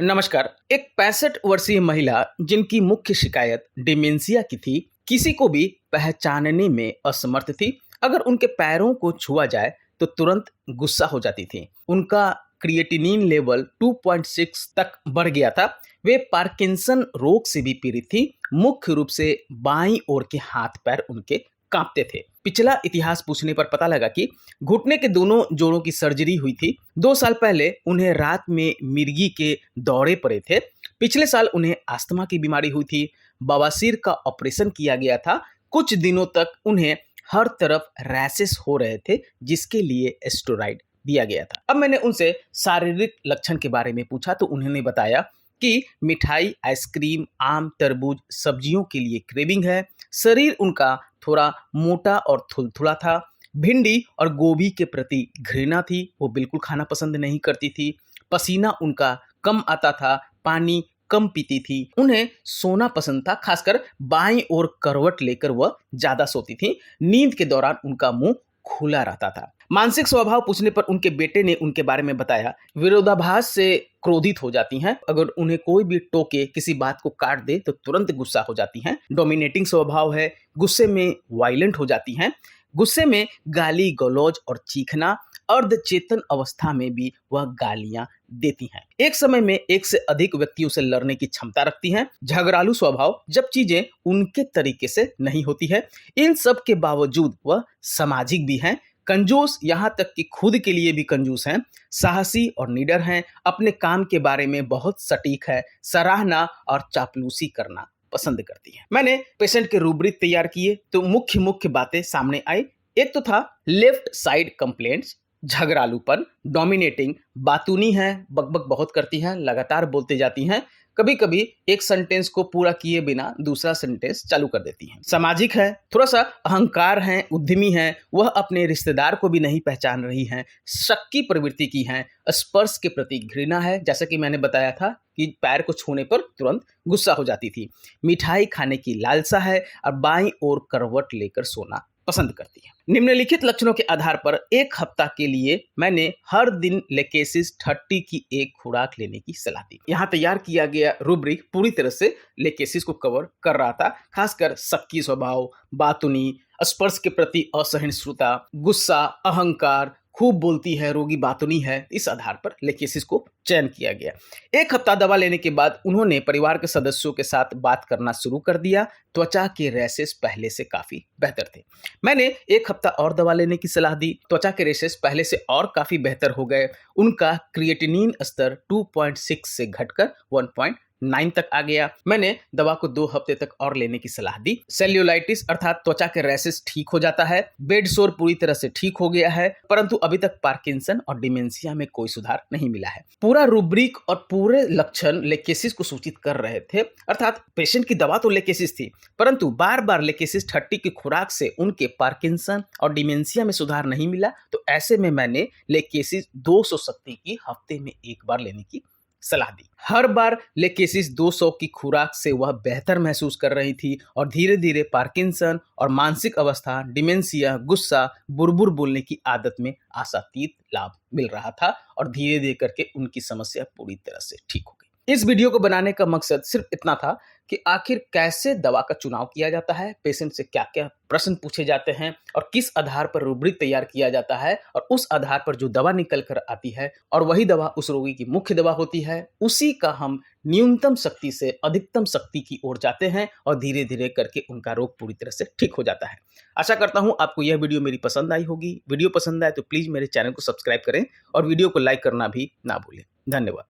नमस्कार। एक 65 वर्षीय महिला जिनकी मुख्य शिकायत डिमेंशिया की थी, किसी को भी पहचानने में असमर्थ थी। अगर उनके पैरों को छुआ जाए तो तुरंत गुस्सा हो जाती थी। उनका क्रिएटिनिन लेवल 2.6 तक बढ़ गया था। वे पार्किंसन रोग से भी पीड़ित थी। मुख्य रूप से बाईं ओर के हाथ पैर उनके कांपते थे। पिछला इतिहास पूछने पर पता लगा कि घुटने के दोनों जोड़ों की सर्जरी हुई थी। 2 साल पहले उन्हें रात में मिर्गी के दौरे पड़े थे। पिछले साल उन्हें अस्थमा की बीमारी हुई थी। बवासीर का ऑपरेशन किया गया था। कुछ दिनों तक उन्हें हर तरफ रैशेस हो रहे थे, जिसके लिए स्टेरॉइड दिया गया था। अब मैंने उनसे शारीरिक लक्षण के बारे में पूछा तो उन्होंने बताया कि मिठाई, आइसक्रीम, आम, तरबूज, सब्जियों के लिए क्रेविंग है। शरीर उनका थोड़ा मोटा और थुलथुला था। भिंडी और गोभी के प्रति घृणा थी। वो बिल्कुल खाना पसंद नहीं करती थी। पसीना उनका कम आता था। पानी कम पीती थी। उन्हें सोना पसंद था, खासकर बाईं ओर करवट लेकर वह ज्यादा सोती थी। नींद के दौरान उनका मुंह खुला रहता था। मानसिक स्वभाव पूछने पर उनके बेटे ने उनके बारे में बताया, विरोधाभास से क्रोधित हो जाती हैं। अगर उन्हें कोई भी टोके, किसी बात को काट दे तो तुरंत गुस्सा हो जाती हैं। डोमिनेटिंग स्वभाव है। गुस्से में वायलेंट हो जाती हैं। गुस्से में गाली गलौज और चीखना। अर्धचेतन अवस्था में भी वह गालियां देती हैं। एक समय में एक से अधिक व्यक्तियों से लड़ने की क्षमता रखती हैं। झगड़ालू स्वभाव, जब चीजें उनके तरीके से नहीं होती है। इन सब के बावजूद वह सामाजिक भी हैं। कंजूस, यहाँ तक कि खुद के लिए भी कंजूस हैं। साहसी और निडर हैं। अपने काम के बारे में बहुत सटीक है। सराहना और चापलूसी करना पसंद करती है। मैंने पेशेंट के रूब्रिक तैयार किए तो मुख्य बातें सामने आई। एक तो था लेफ्ट साइड कंप्लेंट्स, झगड़ालूपन, डोमिनेटिंग, बातूनी है, बकबक बहुत करती हैं, लगातार बोलते जाती हैं। कभी कभी एक सेंटेंस को पूरा किए बिना दूसरा सेंटेंस चालू कर देती हैं। सामाजिक है, थोड़ा सा अहंकार है, उद्यमी है। वह अपने रिश्तेदार को भी नहीं पहचान रही हैं। शक्की प्रवृत्ति की हैं। स्पर्श के प्रति घृणा है, जैसा कि मैंने बताया था कि पैर को छूने पर तुरंत गुस्सा हो जाती थी। मिठाई खाने की लालसा है और बाईं ओर करवट लेकर सोना पसंद करती है। निम्नलिखित लक्षणों के आधार पर 1 हफ्ता के लिए मैंने हर दिन लेकेसिस 30 की एक खुराक लेने की सलाह दी। यहाँ तैयार किया गया रूब्रिक पूरी तरह से लेकेसिस को कवर कर रहा था, खासकर शक्की स्वभाव, बातूनी, स्पर्श के प्रति असहिष्णुता, गुस्सा, अहंकार, खूब बोलती है, रोगी बातूनी है। इस आधार पर लेकेसिस को चयन किया गया। 1 हफ्ता दवा लेने के बाद उन्होंने परिवार के सदस्यों के साथ बात करना शुरू कर दिया। त्वचा के रैशेस पहले से काफी बेहतर थे। मैंने 1 हफ्ता और दवा लेने की सलाह दी। त्वचा के रैशेस पहले से और काफी बेहतर हो गए। उनका क्रिएटिनिन स्तर 2.6 से घटकर 1.9 तक आ गया। मैंने दवा को 2 हफ्ते तक और लेने की सलाह दी। सेल्यूलाइटिस अर्थात त्वचा के रैशेस ठीक हो जाता है। बेड सोर पूरी तरह से ठीक हो गया है, परंतु अभी तक पार्किंसन और डिमेंशिया में कोई सुधार नहीं मिला है। पूरा रूब्रिक और पूरे लक्षण लेकेसिस को सूचित कर रहे थे। अर्थात पेशेंट की दवा तो लेकेसिस थी, परंतु बार बार लेकेसिस 30 की खुराक से उनके पार्किंसन और डिमेंशिया में सुधार नहीं मिला। तो ऐसे में मैंने लेकेसिस 200 शक्ति की हफ्ते में 1 बार लेने की सलाह दी। हर बार लेकेसिस 200 की खुराक से वह बेहतर महसूस कर रही थी और धीरे धीरे पार्किंसन और मानसिक अवस्था, डिमेंशिया, गुस्सा, बुरबुर बोलने की आदत में आशातीत लाभ मिल रहा था और धीरे धीरे करके उनकी समस्या पूरी तरह से ठीक हो गई। इस वीडियो को बनाने का मकसद सिर्फ इतना था कि आखिर कैसे दवा का चुनाव किया जाता है, पेशेंट से क्या क्या प्रश्न पूछे जाते हैं और किस आधार पर रूब्रिक तैयार किया जाता है और उस आधार पर जो दवा निकल कर आती है और वही दवा उस रोगी की मुख्य दवा होती है, उसी का हम न्यूनतम शक्ति से अधिकतम शक्ति की ओर जाते हैं और धीरे धीरे करके उनका रोग पूरी तरह से ठीक हो जाता है। आशा करता हूं आपको यह वीडियो मेरी पसंद आई होगी। वीडियो पसंद आए तो प्लीज मेरे चैनल को सब्सक्राइब करें और वीडियो को लाइक करना भी ना भूलें। धन्यवाद।